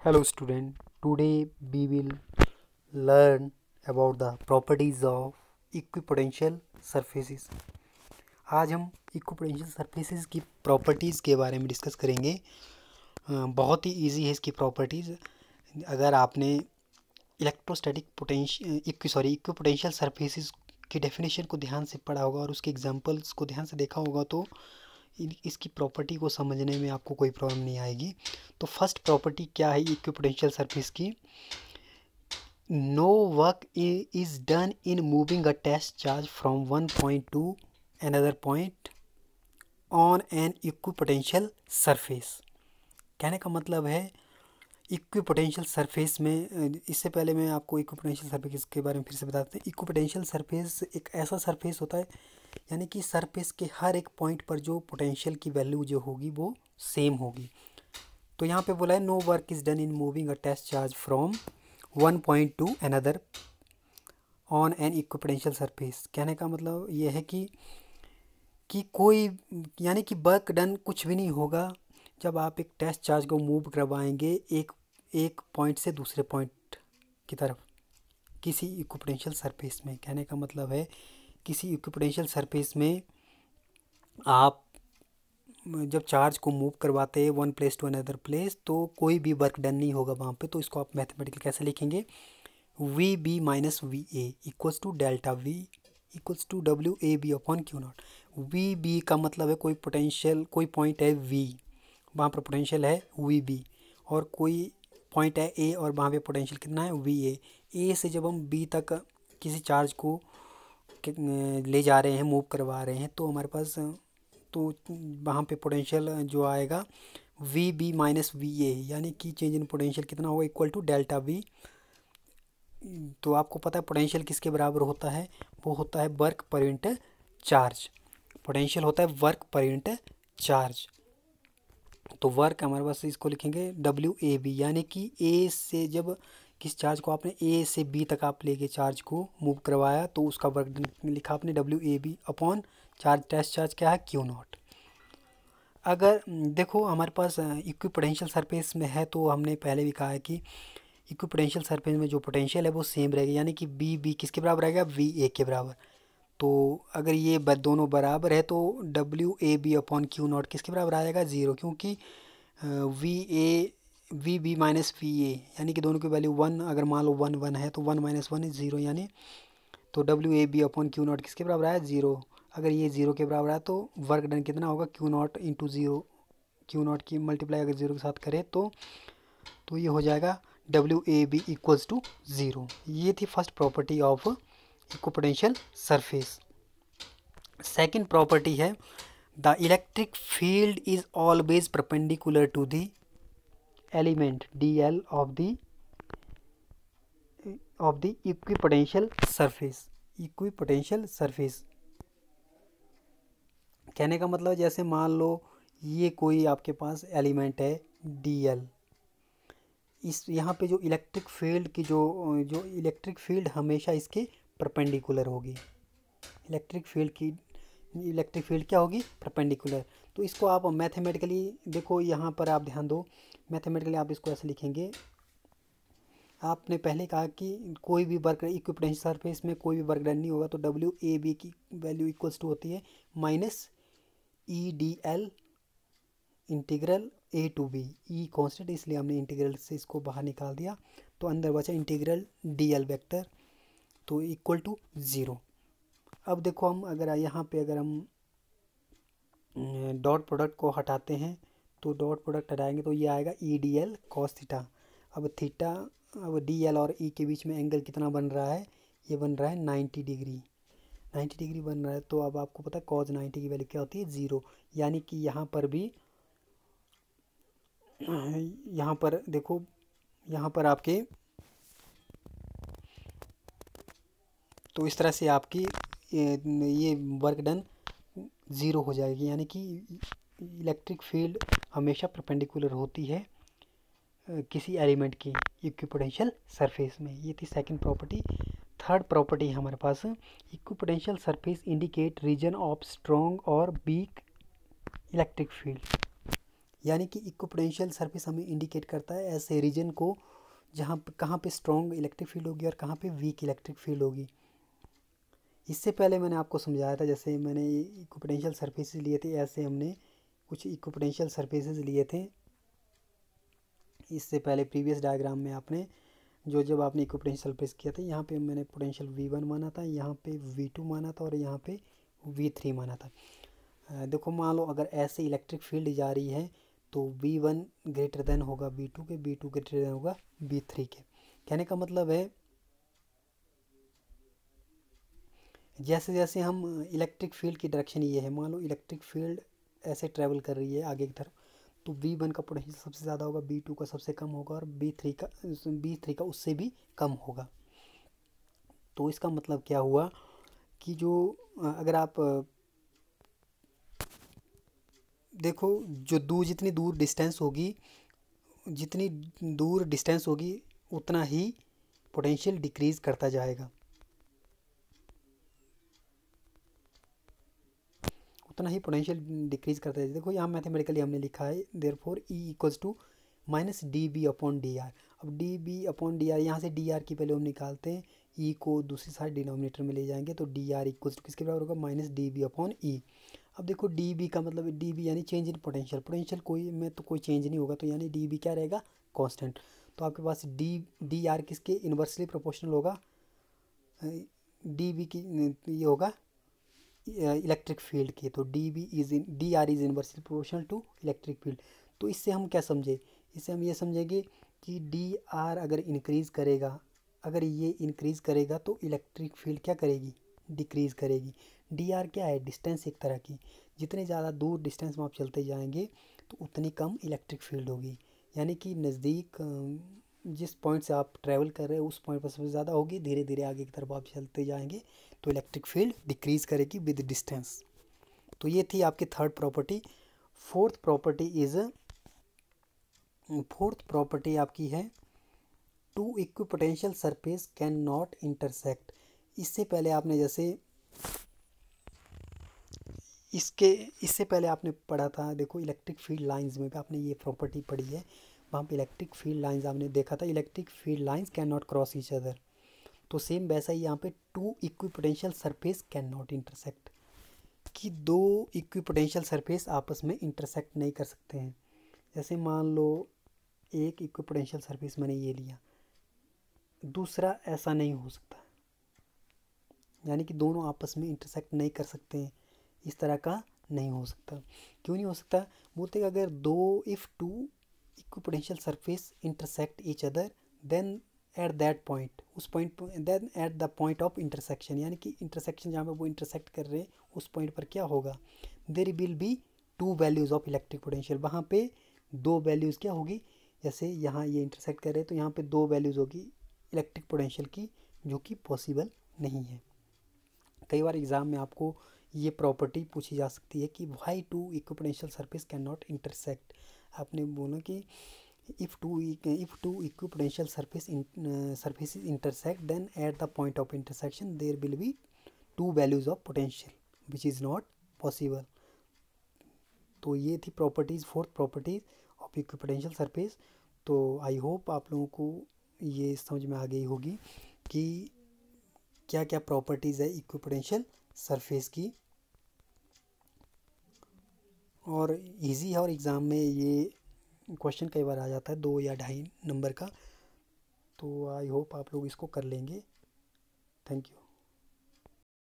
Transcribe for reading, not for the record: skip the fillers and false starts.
Hello student, today we will learn about the properties of equipotential surfaces। आज हम equipotential surfaces की properties के बारे में डिस्कस करेंगे। बहुत ही इजी है इसकी प्रॉपर्टीज़। अगर आपने इलेक्ट्रोस्टैटिक इक्विपोटेंशियल सरफेसेस की डेफिनेशन को ध्यान से पढ़ा होगा और उसके एग्जांपल्स को ध्यान से देखा होगा तो इसकी प्रॉपर्टी को समझने में आपको कोई प्रॉब्लम नहीं आएगी। तो फर्स्ट प्रॉपर्टी क्या है इक्विपोटेंशियल सरफेस की? No work is done in moving a test charge from one point to another point on an equipotential surface. कहने का मतलब है इक्विपोटेंशियल सरफेस में, इससे पहले मैं आपको इक्विपोटेंशियल सरफेस के बारे में फिर से बताते हैं। इक्विपोटेंशियल सरफेस एक ऐसा सरफेस होता है, यानी कि सरफेस के हर एक पॉइंट पर जो पोटेंशियल की वैल्यू जो होगी वो सेम होगी। तो यहाँ पे बोला है no work is done in moving a test charge from one point to another on an equipotential surface. कहने का मतलब ये है कि कोई, यानी कि वर्क डन कुछ भी नहीं होगा जब आप एक टेस्ट चार्ज को मूव करवाएंगे एक पॉइंट से दूसरे पॉइंट की तरफ किसी इक्विपोटेंशियल सरफेस में। कहने का मतलब है किसी इक्विपोटेंशियल सरफेस में आप जब चार्ज को मूव करवाते हैं one place to another place तो कोई भी वर्क डन नहीं होगा वहाँ पे। तो इसको आप मैथमेटिकली कैसे लिखेंगे? V B minus V A equals to delta V equals to W A B upon Q naught. V B का मतलब है कोई पोटेंशियल, कोई पॉइंट है वी, वहाँ पर पोटेंशियल है वी बी, और कोई पॉइंट है ए और वहाँ पे पोटेंशियल कितना है वी ए। ए से जब हम बी तक किसी चार्ज को ले जा रहे हैं, मूव करवा रहे हैं, तो हमारे पास तो वहाँ पे पोटेंशियल जो आएगा V B minus V A, यानी कि चेंज इन पोटेंशियल कितना होगा इक्वल टू डेल्टा वी। तो आपको पता है पोटेंशियल किसके बराबर होता है? वो होता है work per unit charge. Potential होता है वर्क पर यूनिट चार्ज। तो वर्क हमारे पास इसको लिखेंगे डब्ल्यू ए बी, यानी कि ए से जब किस चार्ज को आपने ए से बी तक आप लेके चार्ज को मूव करवाया तो उसका वर्क लिखा आपने W A B upon charge, test charge क्या है क्यू नॉट। अगर देखो हमारे पास इक्विपोटेंशियल सरफेस में है तो हमने पहले भी कहा है कि इक्विपोटेंशियल सरफेस में जो पोटेंशियल है वो सेम रहेगा, यानी कि बी बी किसके बराबर रहेगा? वी ए के बराबर। तो अगर ये दोनों बराबर है तो W A B upon Q naught किसके बराबर आएगा? ज़ीरो, क्योंकि V A V B minus V A, यानी कि दोनों की वैल्यू वन, अगर मान लो वन वन है तो one minus one is zero, यानी तो W A B upon Q naught किसके बराबर आया? ज़ीरो। अगर ये ज़ीरो के बराबर आया तो वर्क डन कितना होगा? Q naught into zero. Q naught की मल्टीप्लाई अगर ज़ीरो के साथ करें तो ये हो जाएगा W A B equals to zero. ये थी first property of equipotential surface. Second property है the electric field is always perpendicular to the element D L of the equipotential surface. Equipotential surface कहने का मतलब जैसे मान लो ये कोई आपके पास एलिमेंट है डी एल, इस यहाँ पे जो इलेक्ट्रिक फील्ड की जो इलेक्ट्रिक फील्ड हमेशा इसके परपेंडिकुलर होगी। इलेक्ट्रिक फील्ड क्या होगी? परपेंडिकुलर। तो इसको आप मैथमेटिकली देखो, यहाँ पर आप ध्यान दो, मैथमेटिकली आप इसको ऐसे लिखेंगे। आपने पहले कहा कि कोई भी वर्क इक्विपोटेंशियल सरफेस में कोई भी वर्क डन नहीं होगा तो डब्ल्यू ए बी की वैल्यू इक्वल्स टू होती है minus E D L integral A to B. E constant इसलिए हमने इंटीग्रल से इसको बाहर निकाल दिया, तो अंदर बचा इंटीग्रल डी एल वेक्टर, तो इक्वल टू ज़ीरो। अब देखो हम अगर यहाँ पे अगर हम डॉट प्रोडक्ट को हटाते हैं तो डॉट प्रोडक्ट हटाएंगे तो ये आएगा ई डी एल कॉस थीटा। अब थीटा, अब डी एल और ई के बीच में एंगल कितना बन रहा है? ये बन रहा है 90 डिग्री। 90 डिग्री बन रहा है। तो अब आपको पता है कॉज 90 की वैल्यू क्या होती है? ज़ीरो। यानी कि यहाँ पर भी, यहाँ पर देखो, यहाँ पर आपके, तो इस तरह से आपकी ये वर्क डन ज़ीरो हो जाएगी, यानी कि इलेक्ट्रिक फील्ड हमेशा परपेंडिकुलर होती है किसी एलिमेंट की इक्विपोटेंशियल सरफेस में। ये थी सेकंड प्रॉपर्टी। थर्ड प्रॉपर्टी हमारे पास equipotential surface indicate region of strong और वीक इलेक्ट्रिक फील्ड। यानी कि इक्विपोटेंशियल सरफेस हमें इंडिकेट करता है ऐसे रीजन को जहाँ कहाँ पे स्ट्रॉन्ग इलेक्ट्रिक फील्ड होगी और कहाँ पे वीक इलेक्ट्रिक फील्ड होगी। इससे पहले मैंने आपको समझाया था, जैसे मैंने इक्विपोटेंशियल सरफेसेस लिए थे, ऐसे हमने कुछ इक्विपोटेंशियल सरफेसेस लिए थे। इससे पहले प्रीवियस डायग्राम में आपने जब आपने इक्विपोटेंशियल सरफेस किया था, यहाँ पे मैंने पोटेंशियल V1 माना था, यहाँ पे V2 माना था और यहाँ पे V3 माना था। देखो मान लो अगर ऐसे इलेक्ट्रिक फील्ड जा रही है तो V1 ग्रेटर देन होगा V2 के, V2 ग्रेटर देन होगा V3 के। कहने का मतलब है जैसे जैसे हम इलेक्ट्रिक फील्ड की डायरेक्शन ये है, मान लो इलेक्ट्रिक फील्ड ऐसे ट्रैवल कर रही है आगे की तरफ, तो V1 का पोटेंशियल सबसे ज़्यादा होगा, V2 का सबसे कम होगा और B3 का उससे भी कम होगा। तो इसका मतलब क्या हुआ कि जो अगर आप देखो जो जितनी दूर डिस्टेंस होगी उतना ही पोटेंशियल डिक्रीज करता जाएगा, उतना ही पोटेंशियल डिक्रीज करता है। देखो यहाँ मैथमेटिकली हमने लिखा है therefore E equals to minus dB/dr। अब dB/dr यहाँ से dr की वैल्यू हम निकालते हैं, E को दूसरी साइड डिनोमिनेटर में ले जाएंगे तो dr इक्वल्स टू किसके बराबर होगा, माइनस dB/E। अब देखो dB का मतलब dB यानी चेंज इन पोटेंशियल, पोटेंशियल कोई में तो कोई चेंज नहीं होगा, तो यानी dB क्या रहेगा, कांस्टेंट। तो आपके पास dr किसके इन्वर्सली प्रोपोर्शनल होगा, dB की ये होगा इलेक्ट्रिक फील्ड के, तो dr is inversely proportional to electric field. तो इससे हम क्या समझे, इससे हम ये समझेंगे कि dr अगर इंक्रीज़ करेगा, अगर ये इंक्रीज़ करेगा तो इलेक्ट्रिक फील्ड क्या करेगी, डिक्रीज़ करेगी। dr क्या है, डिस्टेंस एक तरह की, जितने ज़्यादा दूर डिस्टेंस में आप चलते जाएंगे तो उतनी कम इलेक्ट्रिक फील्ड होगी। यानी कि नज़दीक जिस पॉइंट से आप ट्रैवल कर रहे हो उस पॉइंट पर सबसे ज़्यादा होगी, धीरे धीरे आगे की तरफ आप चलते जाएंगे तो इलेक्ट्रिक फील्ड डिक्रीज़ करेगी विद डिस्टेंस। तो ये थी आपकी थर्ड प्रॉपर्टी। फोर्थ प्रॉपर्टी आपकी है two equipotential surface can not intersect. इससे पहले आपने इससे पहले आपने पढ़ा था, देखो इलेक्ट्रिक फील्ड लाइंस में भी आपने ये प्रॉपर्टी पढ़ी है, वहाँ पे इलेक्ट्रिक फील्ड लाइंस आपने देखा था, electric field lines can not cross each other. तो सेम वैसा ही यहाँ पे two equipotential surface can not intersect, कि दो इक्विपोटेंशियल सरफेस आपस में इंटरसेक्ट नहीं कर सकते हैं। जैसे मान लो एक इक्विपोटेंशियल सरफेस मैंने ये लिया, दूसरा ऐसा नहीं हो सकता, यानी कि दोनों आपस में इंटरसेक्ट नहीं कर सकते हैं, इस तरह का नहीं हो सकता। क्यों नहीं हो सकता, बोलते अगर if two equipotential surface intersect each other then at that point, उस point then at the point of intersection, यानी कि इंटरसेक्शन जहाँ पे वो इंटरसेक्ट कर रहे हैं उस पॉइंट पर क्या होगा, there will be two values of electric potential, वहाँ पे दो वैल्यूज़ क्या होगी, जैसे यहाँ ये इंटरसेक्ट कर रहे हैं तो यहाँ पे दो वैल्यूज़ होगी इलेक्ट्रिक पोटेंशियल की, जो कि पॉसिबल नहीं है। कई बार एग्ज़ाम में आपको ये प्रॉपर्टी पूछी जा सकती है कि why two equipotential surface can not intersect. आपने बोला कि if two equipotential surfaces intersect, then at the point of intersection there will be two values of potential which is not possible। तो ये थी properties, fourth properties of equipotential surface. तो I hope आप लोगों को ये समझ में आ गई होगी कि क्या क्या प्रॉपर्टीज़ है इक्विपोटेंशियल सरफेस की, और इजी है, और एग्ज़ाम में ये क्वेश्चन कई बार आ जाता है 2 या 2.5 नंबर का। तो आई होप आप लोग इसको कर लेंगे। Thank you.